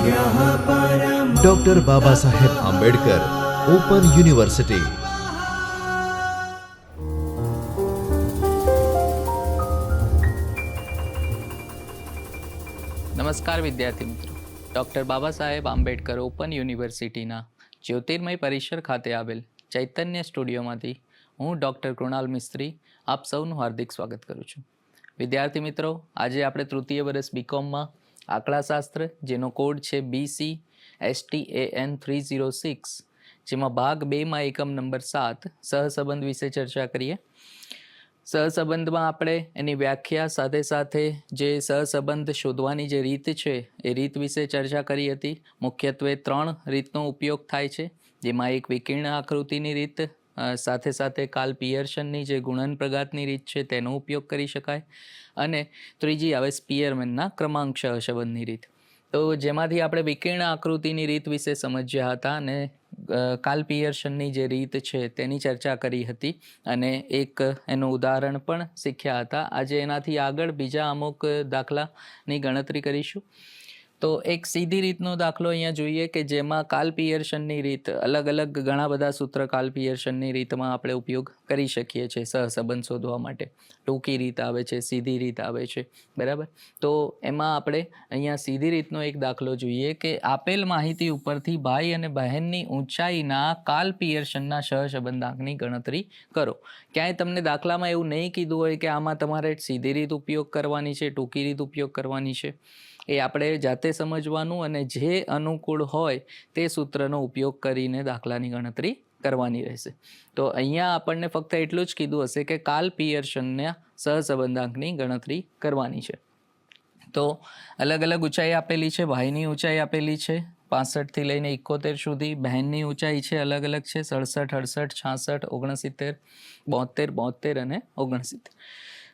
Doctor Baba Saheb Ambedkar open university. નમસ્કાર વિદ્યાર્થી મિત્રો, ડૉક્ટર બાબા સાહેબ આંબેડકર ઓપન યુનિવર્સિટીના જ્યોતિર્મય પરિસર ખાતે આવેલ ચૈતન્ય સ્ટુડિયોમાંથી હું ડૉક્ટર કૃણાલ મિસ્ત્રી આપ સૌનું હાર્દિક સ્વાગત કરું છું. વિદ્યાર્થી મિત્રો, આજે આપણે તૃતીય વર્ષ બીકોમમાં આંકડાશાસ્ત્ર, જેનો કોડ છે BCSTAN 306, જેમાં ભાગ 2માં એકમ નંબર 7 સહસંબંધ વિશે ચર્ચા કરીએ. સહસંબંધમાં આપણે એની વ્યાખ્યા સાથે સાથે જે સહસંબંધ શોધવાની જે રીત છે એ રીત વિશે ચર્ચા કરી હતી. મુખ્યત્વે 3 રીતનો ઉપયોગ થાય છે, જેમાં એક વિકર્ણ આકૃતિની રીત, સાથે સાથે કાર્લ પિયર્સનની જે ગુણન પ્રઘાતની રીત છે તેનો ઉપયોગ કરી શકાય, અને ત્રીજી આવે સ્પીયરમેનના ક્રમાંક સહસંબંધની રીત. તો જેમાંથી આપણે વિકર્ણ આકૃતિની રીત વિશે સમજ્યા હતા અને કાર્લ પિયર્સનની જે રીત છે તેની ચર્ચા કરી હતી અને એક એનું ઉદાહરણ પણ શીખ્યા હતા. આજે એનાથી આગળ બીજા અમુક દાખલાની ગણતરી કરીશું. તો એક સીધી રીતનો દાખલો અહીંયા જોઈએ કે જેમાં કાર્લ પિયર્સનની રીત, અલગ અલગ ઘણા બધા સૂત્ર કાર્લ પિયર્સનની રીતમાં આપણે ઉપયોગ કરી શકીએ છીએ સહસંબંધ શોધવા માટે. ટૂંકી રીત આવે છે, સીધી રીત આવે છે, બરાબર. તો એમાં આપણે અહીંયા સીધી રીતનો એક દાખલો જોઈએ કે આપેલ માહિતી ઉપરથી ભાઈ અને બહેનની ઊંચાઈના કાર્લ પિયર્સનના સહસંબંધાંકની ગણતરી કરો. ક્યાંય તમને દાખલામાં એવું નહીં કીધું હોય કે આમાં તમારે સીધી રીત ઉપયોગ કરવાની છે, ટૂંકી રીત ઉપયોગ કરવાની છે. એ આપણે જાતે સમજવાનું અને જે અનુકૂળ હોય તે સૂત્રનો ઉપયોગ કરીને દાખલાની ગણતરી કરવાની રહેશે. તો અહીંયા આપણને ફક્ત એટલું જ કીધું હશે કે કાર્લ પિયર્સનના સહસંબંધાંકની ગણતરી કરવાની છે. તો અલગ અલગ ઊંચાઈ આપેલી છે. ભાઈની ઊંચાઈ આપેલી છે 65 થી લઈને 71 સુધી. બહેનની ઊંચાઈ છે અલગ અલગ છે 67, 68, 66, 69, 72, 72 અને 69.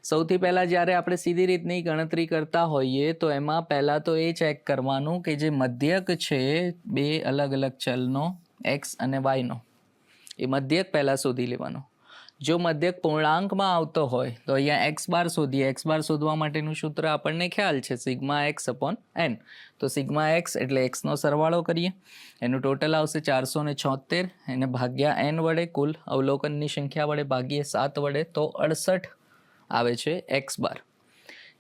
સૌથી પહેલાં જ્યારે આપણે સીધી રીતની ગણતરી કરતા હોઈએ તો એમાં પહેલાં તો એ ચેક કરવાનું કે જે મધ્યક છે બે અલગ અલગ ચલનો એક્સ અને વાયનો, એ મધ્યક પહેલાં શોધી લેવાનો. જો મધ્યક પૂર્ણાંકમાં આવતો હોય તો અહીંયા એક્સ બાર શોધીએ. એક્સ બાર શોધવા માટેનું સૂત્ર આપણને ખ્યાલ છે સિગ્મા x/n. તો સિગ્મા એક્સ એટલે એક્સનો સરવાળો કરીએ, એનું ટોટલ આવશે 476, એને ભાગ્યા n વડે, કુલ અવલોકનની સંખ્યા વડે ભાગીએ 7 વડે, તો 68 આવે છે એક્સ બાર.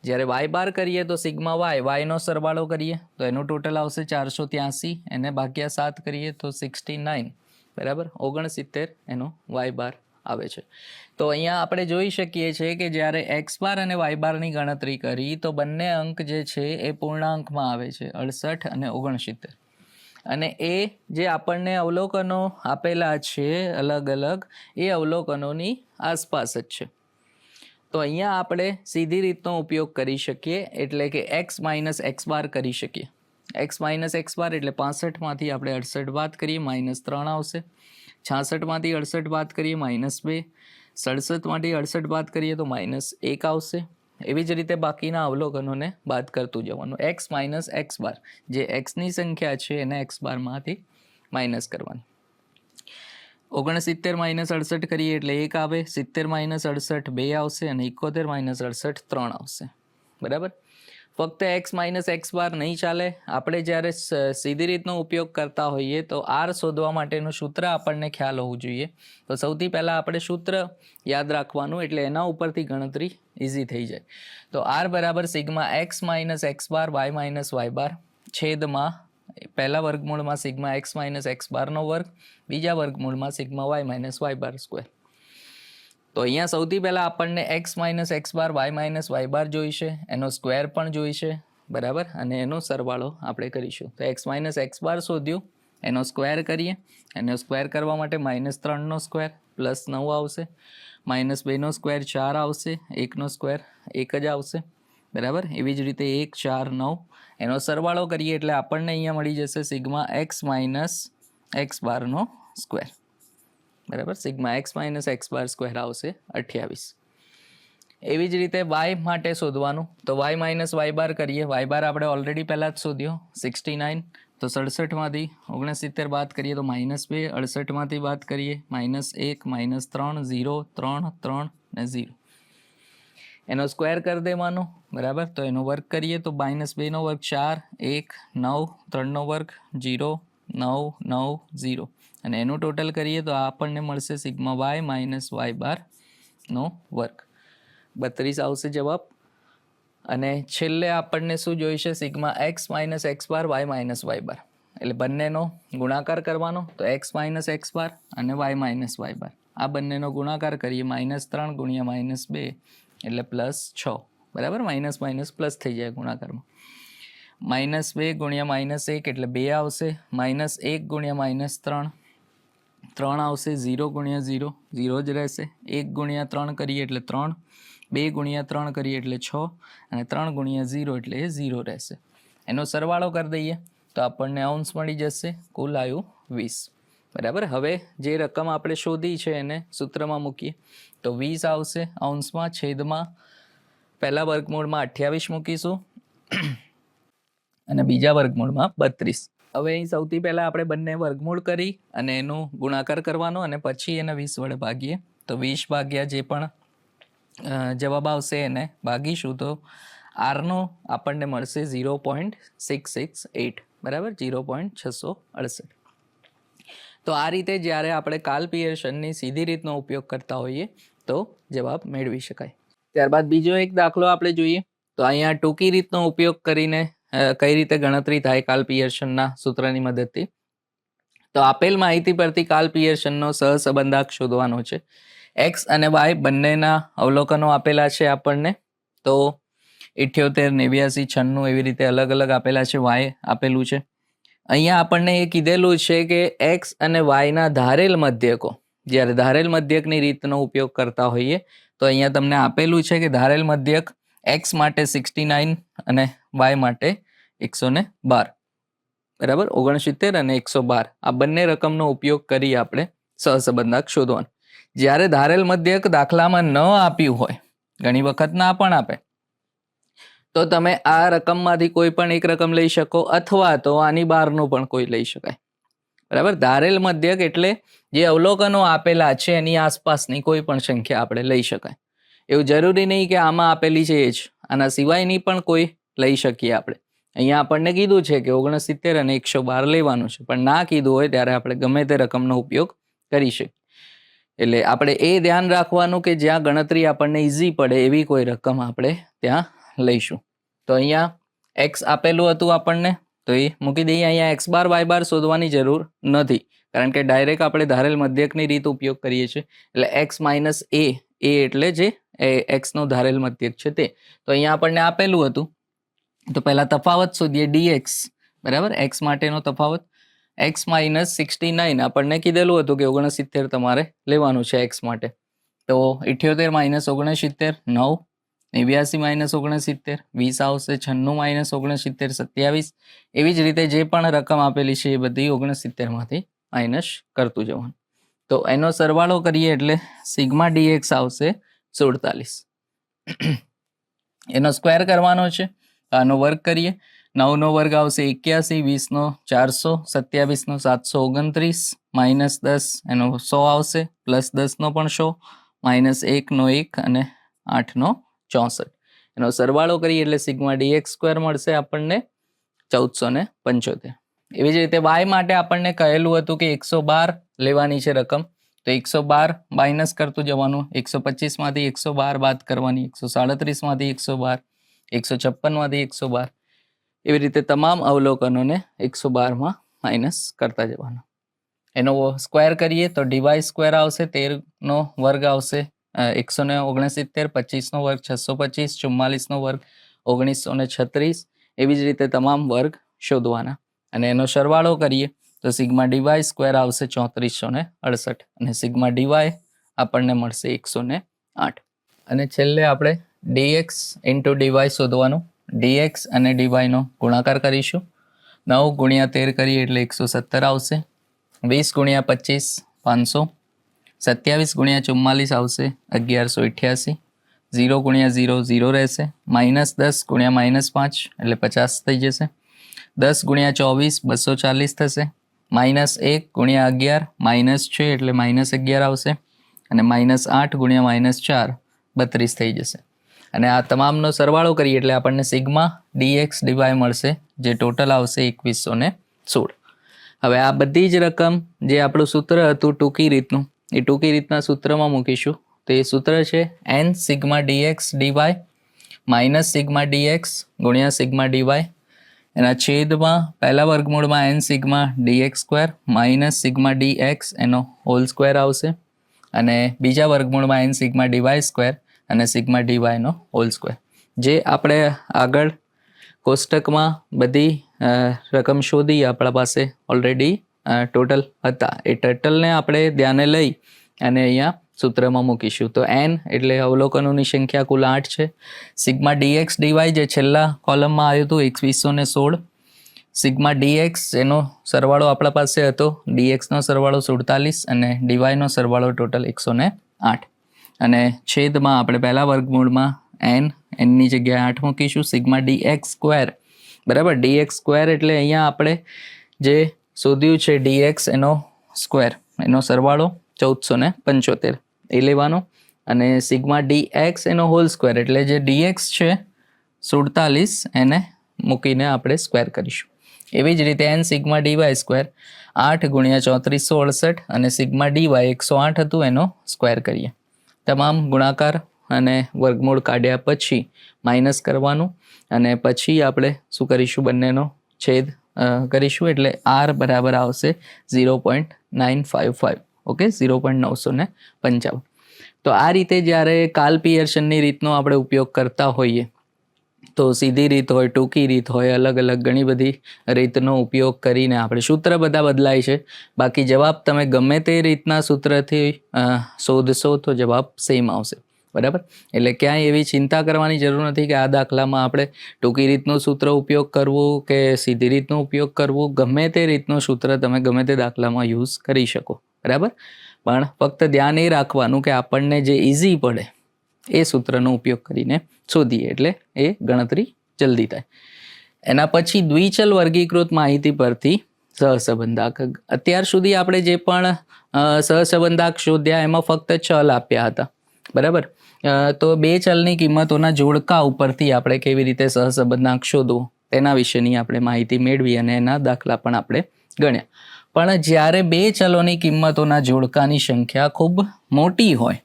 જ્યારે વાય બાર કરીએ તો સિગ્મા વાયનો સરવાળો કરીએ તો એનું ટોટલ આવશે 483, એને ભાગ્યા 7 કરીએ તો 69, બરાબર, 69 એનો વાય બાર આવે છે. તો અહીંયા આપણે જોઈ શકીએ છીએ કે જ્યારે એક્સ બાર અને વાય બારની ગણતરી કરી તો બંને અંક જે છે એ પૂર્ણાંકમાં આવે છે 68 અને 69, અને એ જે આપણને અવલોકનો આપેલા છે અલગ અલગ, એ અવલોકનોની આસપાસ જ છે. તો અહીંયા આપણે સીધી રીતનો ઉપયોગ કરી શકીએ, એટલે કે એક્સ માઇનસ એક્સ બાર કરી શકીએ. એક્સ માઇનસ એક્સ બાર એટલે 65માંથી આપણે 68 બાદ કરીએ, -3 આવશે. 66માંથી 68 બાદ કરીએ, -2. 67માંથી 68 બાદ કરીએ તો -1 આવશે. એવી જ રીતે બાકીના અવલોકનોને બાદ કરતું જવાનું. એક્સ માઇનસ એક્સ બાર, જે એક્સની સંખ્યા છે એને એક્સ બારમાંથી માઇનસ કરવાની. 69 - 68 કરીએ એટલે 1 આવે, 70 - 68 2 આવશે, અને 71 - 68 3 આવશે, બરાબર. ફક્ત એક્સ માઇનસ એક્સ બાર નહીં ચાલે. આપણે જ્યારે સીધી રીતનો ઉપયોગ કરતા હોઈએ તો આર શોધવા માટેનું સૂત્ર આપણને ખ્યાલ હોવું જોઈએ. તો સૌથી પહેલાં આપણે સૂત્ર યાદ રાખવાનું, એટલે એના ઉપરથી ગણતરી ઇઝી થઈ જાય. તો આર બરાબર sigma x minus x bar Y minus Y બાર છેદમાં પહેલા વર્ગમૂળમાં સિગ્મા એક્સ માઇનસ એક્સ બારનો વર્ગ, બીજા વર્ગમૂળમાં સિગ્મા વાય માઇનસ વાય બાર સ્ક્વેર. તો અહીંયા સૌથી પહેલાં આપણને x minus x bar Y minus Y બાર જોઈશે, એનો સ્ક્વેર પણ જોઈશે, બરાબર, અને એનો સરવાળો આપણે કરીશું. તો એક્સ માઇનસ એક્સ બાર શોધ્યું, એનો સ્ક્વેર કરીએ. એનો સ્ક્વેર કરવા માટે -3નો સ્ક્વેર +9 આવશે, -2નો સ્ક્વેર 4 આવશે, 1નો સ્ક્વેર 1 જ આવશે, બરાબર. એવી જ રીતે 1 4 9 એનો સરવાળો કરીએ એટલે આપણને અહીંયા મળી જશે સિગ્મા એક્સ માઇનસ એક્સ બારનો સ્ક્વેર, બરાબર. Sigma x minus x bar square આવશે 28. એવી જ રીતે વાય માટે શોધવાનું. તો વાય માઇનસ વાય બાર કરીએ. વાય બાર આપણે ઓલરેડી પહેલાં જ શોધ્યો 69. તો 67માંથી 69 બાદ કરીએ તો -2, 68માંથી બાદ કરીએ -1, -3, 0, 3, 3 ને 0. એનો સ્ક્વેર કરી દેવાનો, બરાબર. તો એનો વર્ગ કરીએ તો -2 નો વર્ગ 4, 1, 9, 3 નો વર્ગ 0, 9, 9, 0 અને એનું ટોટલ કરીએ તો આપણને મળશે સિગ્મા વાય માઇનસ વાય બાર નો વર્ગ, 32 આવશે જવાબ. અને છેલ્લે આપણને શું જોઈશે? Sigma x minus x bar Y minus Y બાર, એટલે બંનેનો ગુણાકાર કરવાનો. તો એક્સ માઇનસ એક્સ બાર અને વાય માઇનસ વાય બાર, આ બંનેનો ગુણાકાર કરીએ -3 ગુણ્યા -2 એટલે +6, બરાબર. માઇનસ માઇનસ પ્લસ થઈ જાય ગુણાકારમાં. -2 ગુણ્યા -1 એટલે 2 આવશે, -1 ગુણ્યા -3 3 આવશે, 0 ગુણ્યા 0 0 જ રહેશે, 1 ગુણ્યા 3 કરીએ એટલે 3, 2 ગુણ્યા 3 કરીએ એટલે 6 અને 3 ગુણ્યા 0 એટલે એ 0 રહેશે. એનો સરવાળો કરી દઈએ તો આપણને અંશ મળી જશે, કુલ આવ્યું 20, બરાબર. હવે જે રકમ આપણે શોધી છે એને સૂત્રમાં મૂકીએ તો 20 આવશે, અંશમાં છેદમાં પહેલા વર્ગમૂળમાં 28 મૂકીશું અને બીજા વર્ગમૂળમાં 32. હવે અહીં સૌથી પહેલાં આપણે બંને વર્ગમૂળ કરી અને એનું ગુણાકાર કરવાનો અને પછી એને 20 વડે ભાગીએ. તો 20 ભાગ્યા જે પણ જવાબ આવશે એને ભાગીશું તો આરનો આપણને મળશે 0.668, બરાબર, 0.668. તો આ રીતે જ્યારે આપણે કાર્લ પિયર્સનની સીધી રીતનો ઉપયોગ કરતા હોઈએ તો જવાબ મેળવી શકાય. ત્યારબાદ બીજો એક દાખલો આપણે જોઈએ. તો અહીંયા ટૂંકી રીતનો ઉપયોગ કરીને કઈ રીતે ગણતરી થાય કાર્લ પિયર્સનના સૂત્રની મદદથી. તો આપેલ માહિતી પરથી કાર્લ પિયર્સનનો સહસંબંધાંક શોધવાનો છે. એક્સ અને વાય બંનેના અવલોકનો આપેલા છે આપણને. તો 78, 89, 96 એવી રીતે અલગ અલગ આપેલા છે. વાય આપેલું છે. અહીંયા આપણને એ કીધેલું છે કે એક્સ અને વાયના ધારેલ મધ્યકો, જ્યારે ધારેલ મધ્યકની રીતનો ઉપયોગ કરતા હોઈએ તો અહીંયા તમને આપેલું છે કે ધારેલ મધ્યક એક્સ માટે 69 અને વાય માટે 112, બરાબર. 69 અને 112 આ બંને રકમનો ઉપયોગ કરી આપણે સહસંબંધાંક શોધવાનો. જ્યારે ધારેલ મધ્યક દાખલામાં ન આપ્યું હોય, ઘણી વખત ના પણ આપે, તો તમે આ રકમમાંથી કોઈ પણ એક રકમ લઈ શકો અથવા તો આની બહારનું પણ કોઈ લઈ શકાય, બરાબર. ધારેલ મધ્યક એટલે જે અવલોકનો આપેલા છે એની આસપાસની કોઈ પણ સંખ્યા આપણે લઈ શકાય. એવું જરૂરી નહીં કે આમાં આપેલી છે એ જ, આના સિવાયની પણ કોઈ લઈ શકીએ આપણે. અહીંયા આપણને કીધું છે કે 69 અને 112 લેવાનું છે, પણ ના કીધું હોય ત્યારે આપણે ગમે તે રકમનો ઉપયોગ કરી શકીએ. એટલે આપણે એ ધ્યાન રાખવાનું કે જ્યાં ગણતરી આપણને ઇઝી પડે એવી કોઈ રકમ આપણે ત્યાં લઈશું. તો અહીંયા એક્સ આપેલું હતું આપણને, તો એ મૂકી દઈએ. અહીંયા એક્સ બાર વાય બાર શોધવાની જરૂર નથી, કારણ કે ડાયરેક્ટ આપણે ધારેલ મધ્યકની રીત ઉપયોગ કરીએ છીએ. એટલે એક્સ માઇનસ એ એટલે જે એક્સનો ધારેલ મધ્યક છે તે. તો અહીંયા આપણને આપેલું હતું તો પહેલા તફાવત શોધીએ, ડીએક્સ, બરાબર. એક્સ માટેનો તફાવત એક્સ માઇનસ 69 આપણને કીધેલું હતું કે 69 તમારે લેવાનું છે એક્સ માટે. તો 78 માઇનસ 69 9, 89 માઇનસ 69 20 આવશે, 96 માઇનસ 69 27. એવી જ રીતે જે પણ રકમ આપેલી છે એ બધી 69માંથી માઇનસ કરતું જવાનું. તો એનો સરવાળો કરીએ એટલે સિગ્મા ડીએક્સ આવશે 47. એનો સ્ક્વેર કરવાનો છે, આનો વર્ગ કરીએ. 9 નો વર્ગ આવશે 81, 20 નો 400, 27 નો 729, -10 એનો 100 આવશે, +10 નો પણ 100, -1 નો 1 અને 8 નો 64. એનો સરવાળો કરીએ એટલે સિગ્મા ડીએક્સ સ્ક્વેર મળશે આપણને 1475. એવી જ રીતે વાય માટે આપણને કહેલું હતું કે 112 લેવાની છે રકમ. તો 112 માઇનસ કરતું જવાનું, 125 માંથી 112 બાદ કરવાની, 137 માંથી 112, 156 માંથી 112, એવી રીતે તમામ અવલોકનોને 112માં માઇનસ કરતા જવાનું. એનો સ્ક્વેર કરીએ તો ડીવાય સ્ક્વેર આવશે, 13 નો વર્ગ આવશે 169, 25 નો વર્ગ 625, 44 નો વર્ગ 1936. એવી જ રીતે તમામ વર્ગ શોધવાના અને એનો સરવાળો કરીએ તો સિગ્મા ડીવાય સ્ક્વેર આવશે 3468 અને સિગ્મા ડીવાય આપણને મળશે 108. અને છેલ્લે આપણે ડીએક્સ ઇન્ટુ ડીવાય શોધવાનું. ડીએક્સ અને ડીવાયનો ગુણાકાર કરીશું. 9 ગુણ્યા 13 કરીએ એટલે 117 આવશે, 20 ગુણ્યા 25 500, 27 ગુણ્યા 44 આવશે 1188, 0 ગુણ્યા 0 0 રહેશે, -10 ગુણ્યા -5 એટલે 50 થઈ જશે, 10 ગુણ્યા 24 240 થશે, -1 ગુણ્યા 11 -6 એટલે -11 આવશે અને -8 ગુણ્યા -4 32 થઈ જશે. અને આ તમામનો સરવાળો કરીએ એટલે આપણને સિગ્મા dx dy મળશે, જે ટોટલ આવશે 2116. હવે આ બધી જ રકમ જે આપણું સૂત્ર હતું ટૂંકી રીતનું, એ ટૂંકી રીતના સૂત્રમાં મૂકીશું. તો એ સૂત્ર છે n sigma dx dy minus sigma dx ગુણ્યા સિગ્મા dy, એના છેદમાં પહેલા વર્ગમૂળમાં n sigma dx square minus sigma dx એનો હોલ સ્ક્વેર આવશે, અને બીજા વર્ગમૂળમાં n સિગ્મા dy સ્ક્વેર અને સિગ્મા dy નો હોલ સ્ક્વેર. જે આપણે આગળ કોષ્ટકમાં બધી રકમ શોધી આપણા પાસે ઓલરેડી ટોટલ હતા, એ ટોટલને આપણે ધ્યાને લઈ અને અહીંયા સૂત્રમાં મૂકીશું. તો n એટલે અવલોકનોની સંખ્યા કુલ 8 છે. સિગ્મા dx dy જે છેલ્લા કોલમમાં આવ્યું હતું 2116, સિગ્મા dx એનો સરવાળો આપણા પાસે હતો, dx નો સરવાળો 47 અને dy નો સરવાળો ટોટલ 108, અને છેદમાં આપણે પહેલા વર્ગમૂળમાં n ની જગ્યાએ 8 મૂકીશું. સિગ્મા dx સ્ક્વેર બરાબર, dx સ્ક્વેર એટલે અહીંયા આપણે જે શોધ્યું છે dx એનો સ્ક્વેર એનો સરવાળો 1475 એ લેવાનો, અને સિગ્મા dx એનો હોલ સ્ક્વેર એટલે જે dx છે 47 એને મૂકીને આપણે સ્ક્વેર કરીશું. એવી જ રીતે n સિગ્મા dy સ્ક્વેર 8 ગુણ્યા 3468 અને સિગ્મા dy 108 હતું એનો સ્ક્વેર કરીએ. તમામ ગુણાકાર અને વર્ગમૂળ કાઢ્યા પછી માઇનસ કરવાનું, અને પછી આપણે શું કરીશું, બંનેનો છેદ કરીશું એટલે r બરાબર આવશે 0.955. ઓકે, 0.955. તો આ રીતે જ્યારે કાર્લ પિયર્સનની રીતનો આપણે ઉપયોગ કરતા હોઈએ, તો સીધી રીત હોય, ટૂંકી રીત હોય, અલગ અલગ ઘણી બધી રીતનો ઉપયોગ કરીને આપણે સૂત્ર બધા બદલાય છે, બાકી જવાબ તમે ગમે તે રીતના સૂત્રથી શોધશો તો જવાબ સેમ આવશે. બરાબર, એટલે ક્યાંય એવી ચિંતા કરવાની જરૂર નથી કે આ દાખલામાં આપણે ટૂંકી રીતનું સૂત્ર ઉપયોગ કરવું કે સીધી રીતનો ઉપયોગ કરવું. ગમે તે રીતનું સૂત્ર તમે ગમે તે દાખલામાં યુઝ કરી શકો. બરાબર, પણ ફક્ત ધ્યાન એ રાખવાનું કે આપણને જે ઇઝી પડે એ સૂત્રનો ઉપયોગ કરીને શોધીએ એટલે એ ગણતરી જલ્દી થાય. એના પછી દ્વિચલ વર્ગીકૃત માહિતી પરથી સહસંબંધાંક. અત્યાર સુધી આપણે જે પણ સહસંબંધાંક શોધ્યા એમાં ફક્ત ચલ આપ્યા હતા. બરાબર, તો બે ચલની કિંમતોના જોડકા ઉપરથી આપણે કેવી રીતે સહસંબંધાંક શોધવો તેના વિશેની આપણે માહિતી મેળવી અને એના દાખલા પણ આપણે ગણ્યા. પણ જ્યારે બે ચલોની કિંમતોના જોડકાની સંખ્યા ખૂબ મોટી હોય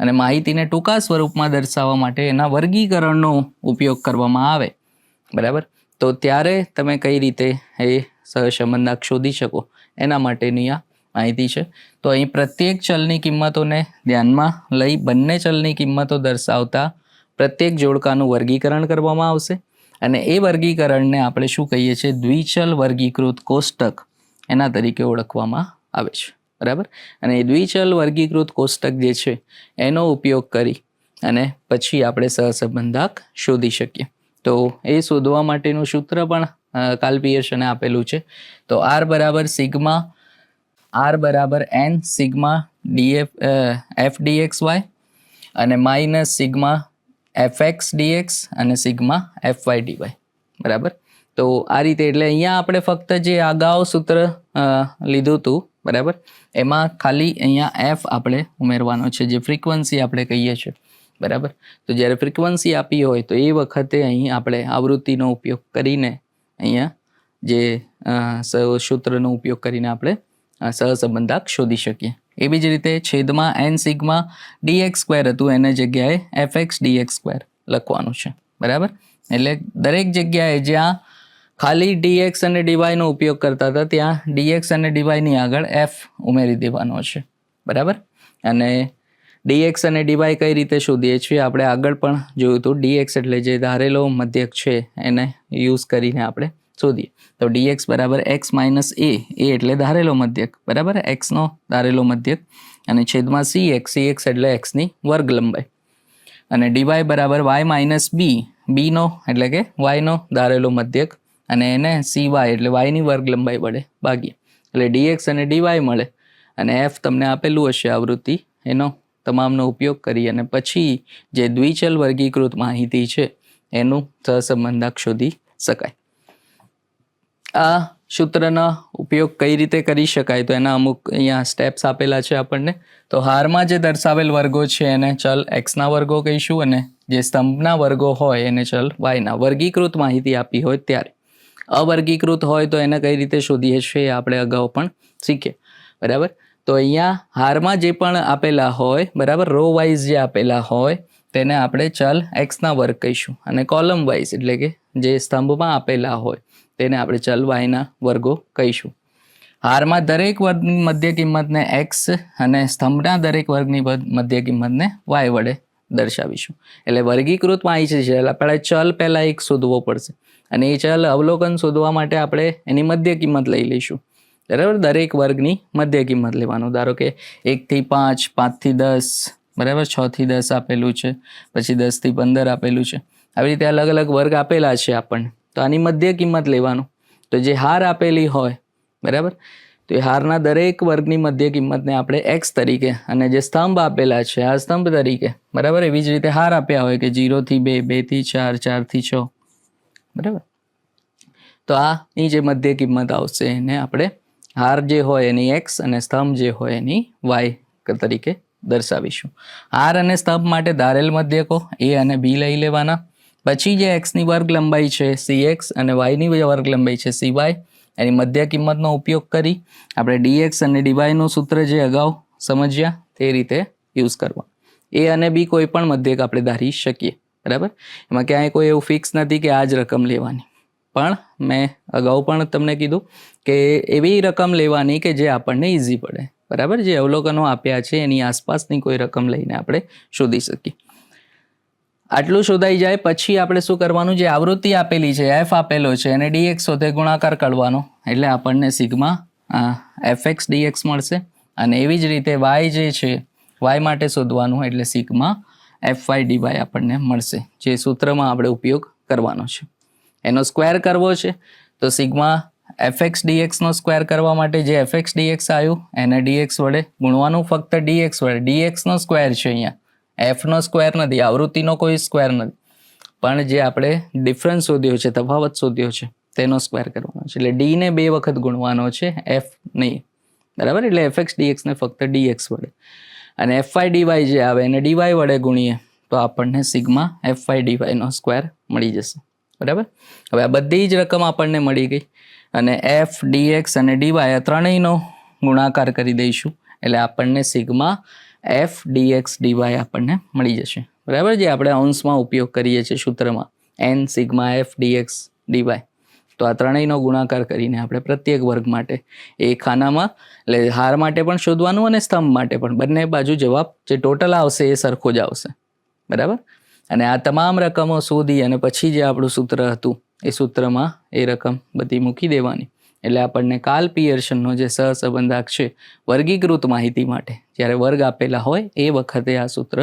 અને માહિતીને ટૂંકા સ્વરૂપમાં દર્શાવવા માટે એના વર્ગીકરણનો ઉપયોગ કરવામાં આવે, બરાબર, તો ત્યારે તમે કઈ રીતે એ સહસંબંધાંક શોધી શકો એના માટેની આ માહિતી છે. તો અહીં પ્રત્યેક ચલની કિંમતોને ધ્યાનમાં લઈ બંને ચલની કિંમતો દર્શાવતા પ્રત્યેક જોડકાનું વર્ગીકરણ કરવામાં આવશે, અને એ વર્ગીકરણને આપણે શું કહીએ છીએ, દ્વિચલ વર્ગીકૃત કોષ્ટક એના તરીકે ઓળખવામાં આવે છે. બરાબર, અને એ દ્વિચલ વર્ગીકૃત કોષ્ટક જે છે એનો ઉપયોગ કરી અને પછી આપણે સહસંબંધાંક શોધી શકીએ. તો એ શોધવા માટેનું સૂત્ર પણ કાર્લ પિયર્સને આપેલું છે. તો r બરાબર n sigma f dx y અને માઇનસ સિગ્મા fx dx અને સિગ્મા fy dy. બરાબર, તો આ રીતે એટલે અહીંયા આપણે ફક્ત જે અગાઉ સૂત્ર લીધું હતું, બરાબર, એમાં ખાલી અહીંયા f આપણે ઉમેરવાનો છે, જે ફ્રીક્વન્સી આપણે કહીએ છીએ. બરાબર, તો જ્યારે ફ્રીક્વન્સી આપી હોય તો એ વખતે અહીં આપણે આવૃત્તિનો ઉપયોગ કરીને અહીંયા જે સૂત્રનો ઉપયોગ કરીને આપણે સહસંબંધાંક શોધી શકીએ. એવી જ રીતે છેદમાં n સિગ્મા dx સ્ક્વેર હતું એના જગ્યાએ fx dx સ્ક્વેર લખવાનું છે. બરાબર, એટલે દરેક જગ્યાએ જ્યાં ખાલી dx અને dy નો ઉપયોગ કરતા હતા ત્યાં dx અને dy ની આગળ f ઉમેરી દેવાનો છે. બરાબર, અને dx અને dy કઈ રીતે શોધીએ છીએ આપણે આગળ પણ જોયું હતું. dx એટલે જે ધારેલો મધ્યક છે એને યુઝ કરીને આપણે શોધીએ. તો dx બરાબર x માઇનસ a એટલે ધારેલો મધ્યક, બરાબર, x નો ધારેલો મધ્યક, અને છેદમાં cx એટલે x ની વર્ગ લંબાઈ, અને dy બરાબર y માઇનસ b નો એટલે કે y નો ધારેલો મધ્યક, અને એને cy એટલે y ની વર્ગ લંબાઈ વડે ભાગીએ એટલે dx અને dy મળે, અને f તમને આપેલું હશે આવૃત્તિ, એનો તમામનો ઉપયોગ કરી અને પછી જે દ્વિચલ વર્ગીકૃત માહિતી છે એનું સહસંબંધાંક શોધી શકાય. આ સૂત્રનો ઉપયોગ કઈ રીતે કરી શકાય તો એના અમુક અહીંયા સ્ટેપ્સ આપેલા છે આપણને. તો હારમાં જે દર્શાવેલ વર્ગો છે એને ચલ એક્સના વર્ગો કહીશું અને જે સ્તંભના વર્ગો હોય એને ચલ વાયના. વર્ગીકૃત માહિતી આપી હોય ત્યારે. અવર્ગીકૃત હોય તો એને કઈ રીતે શોધીએ છીએ એ આપણે અગાઉ પણ શીખીએ. બરાબર. તો અહીંયા હારમાં જે પણ આપેલા હોય બરાબર રો વાઇઝ જે આપેલા હોય તેને આપણે ચલ એક્સના વર્ગ કહીશું અને કોલમ વાઇઝ એટલે કે જે સ્તંભમાં આપેલા હોય તેને આપણે ચલ વાયના વર્ગો કહીશું. હારમાં દરેક વર્ગની મધ્ય કિંમતને એક્સ અને સ્તંભના દરેક વર્ગની મધ્ય કિંમતને વાય વડે દર્શાવીશું. એટલે વર્ગીકૃત માહિતી છે આપણે ચલ પહેલાં એક શોધવો પડશે અને એ ચલ અવલોકન શોધવા માટે આપણે એની મધ્ય કિંમત લઈ લઈશું. બરાબર. દરેક વર્ગની મધ્ય કિંમત લેવાનું. ધારો કે 1 થી 5, 5 થી 10 બરાબર, 6 થી 10 આપેલું છે, પછી 10 થી 15 આપેલું છે. આવી રીતે અલગ અલગ વર્ગ આપેલા છે આપણને. તો આની મધ્ય કિંમત લેવાનું. તો જે હાર આપેલી હોય બરાબર તો એ હારના દરેક વર્ગની મધ્ય કિંમતને આપણે એક્સ તરીકે અને જે સ્તંભ આપેલા છે આ સ્તંભ તરીકે બરાબર. એવી જ રીતે હાર આપ્યા હોય કે 0 થી 2, 2 થી 4, 4 થી 6 બરાબર. તો આની જે મધ્ય કિંમત આવશે એને આપણે હાર જે હોય એની એક્સ અને સ્તંભ જે હોય એની વાય તરીકે દર્શાવીશું. હાર અને સ્તંભ માટે ધારેલ મધ્યકો એ અને બી લઈ લેવાના. પછી જે એક્સની વર્ગ લંબાઈ છે CX અને વાયની વર્ગ લંબાઈ છે CY એની મધ્ય કિંમતનો ઉપયોગ કરી આપણે DX અને DYનું સૂત્ર જે અગાઉ સમજ્યા તે રીતે યુઝ કરવા. એ અને બી કોઈ પણ મધ્યક આપણે ધારી શકીએ બરાબર. એમાં ક્યાંય કોઈ એવું ફિક્સ નથી કે આ જ રકમ લેવાની. પણ મેં અગાઉ પણ તમને કીધું કે એવી રકમ લેવાની કે જે આપણને ઇઝી પડે બરાબર. જે અવલોકનો આપ્યા છે એની આસપાસની કોઈ રકમ લઈને આપણે શોધી શકીએ. આટલું શોધાઈ જાય પછી આપણે શું કરવાનું, જે આવૃત્તિ આપેલી છે એફ આપેલો છે અને DX સાથે ગુણાકાર કરવાનો એટલે આપણને સિગ્મા FX DX મળશે. અને એવી જ રીતે વાય જે છે વાય માટે શોધવાનું એટલે સિગ્મા FY DY આપણને મળશે જે સૂત્રમાં આપણે ઉપયોગ કરવાનો છે. એનો સ્ક્વેર કરવો છે તો સિગ્મા FX DX નો સ્ક્વેર કરવા માટે જે FX DX આવ્યું એને DX વડે ગુણવાનું. ફક્ત DX વડે. DX નો સ્ક્વેર છે અહીંયા, F નો સ્ક્વેર નથી, આવૃત્તિનો કોઈ સ્ક્વેર નથી, પણ જે આપણે ડિફરન્સ શોધ્યો છે તફાવત શોધ્યો છે તેનો સ્ક્વેર કરવાનો છે. એટલે D ને 2 વખત ગુણવાનો છે, F નહીં બરાબર. એટલે FX DX ને ફક્ત DX વડે અને FY DY જે આવે એને DY વડે ગુણીએ તો આપણને સિગ્મા FY DY નો સ્ક્વેર મળી જશે બરાબર. હવે આ બધી જ રકમ આપણને મળી ગઈ અને F DX અને DY આ ત્રણેયનો ગુણાકાર કરી દઈશું એટલે આપણને સિગ્મા F DX DY આપણને મળી જશે બરાબર. જે આપણે અંશમાં ઉપયોગ કરીએ છીએ સૂત્રમાં N sigma F DX DY. તો આ ત્રણેયનો ગુણાકાર કરીને આપણે પ્રત્યેક વર્ગ માટે એ ખાનામાં એટલે હાર માટે પણ શોધવાનું અને સ્તંભ માટે પણ બંને બાજુ જવાબ જે ટોટલ આવશે એ સરખો જ આવશે બરાબર. અને આ તમામ રકમો શોધી અને પછી જે આપણું સૂત્ર હતું એ સૂત્રમાં એ રકમ બધી મૂકી દેવાની એટલે આપણને કાર્લ પિયર્સનનો જે સહસંબંધાંક છે વર્ગીકૃત માહિતી માટે જ્યારે વર્ગ આપેલા હોય એ વખતે આ સૂત્ર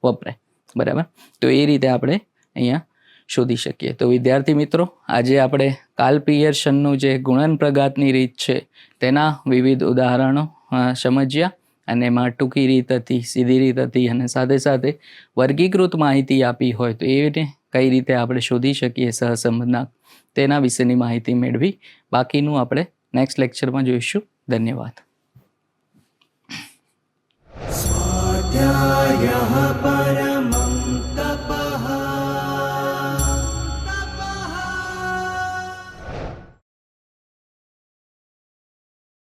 વપરાય બરાબર. તો એ રીતે આપણે અહીંયા શોધી શકીએ. તો વિદ્યાર્થી મિત્રો આજે આપણે કાર્લ પિયર્સનનું જે ગુણન પ્રઘાતની રીત છે તેના વિવિધ ઉદાહરણો સમજ્યા અને એમાં ટૂંકી રીત હતી, સીધી રીત હતી અને સાથે સાથે વર્ગીકૃત માહિતી આપી હોય તો એને કઈ રીતે આપણે શોધી શકીએ સહસંબંધાંક તેના વિશેની માહિતી મેળવી. બાકીનું આપણે નેક્સ્ટ લેક્ચરમાં જોઈશું. ધન્યવાદ.